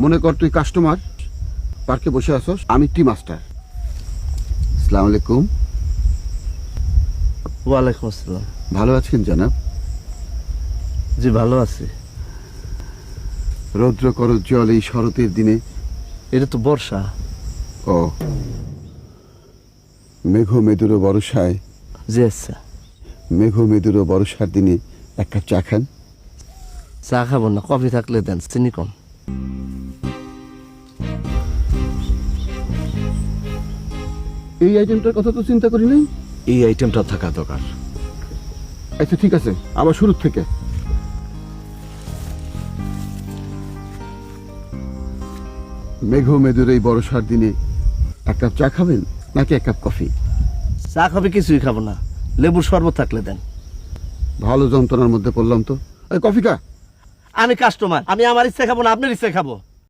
মনে কর তুই কাস্টমার, পার্কে বসে আসস, আমি টি মাস্টার। আসসালামু আলাইকুম। ওয়ালাইকুম আসসালাম। ভালো আছেন জনাব? জি ভালো আছি। রৌদ্র করজ্জ্বল এই শরতের দিনে। এটা তো বর্ষা। ও, মেঘ মেদুর বর্ষায়, জি আচ্ছা। মেঘ মেদুর বর্ষার দিনে এক কাপ চা খান। চা খাবো না, কফি থাকলে দেন, চিনি কম। এই আইটেমটার কথা তো চিন্তা করি নাই। এই আইটেমটা থাকা দরকার। আচ্ছা ঠিক আছে, আবার শুরু থেকে। মেঘ মেদুর এই বর্ষার দিনে এক কাপ চা খাবেন নাকি এক কাপ কফি? চা কফি কিছুই খাবো না, লেবুর শরবত থাকলে দেন। ভালো যন্ত্রণার মধ্যে পড়লাম তো। এই কফি কা। আমি কাস্টমার, আমি আমার ইচ্ছে খাবো না আপনার ইচ্ছে খাবো।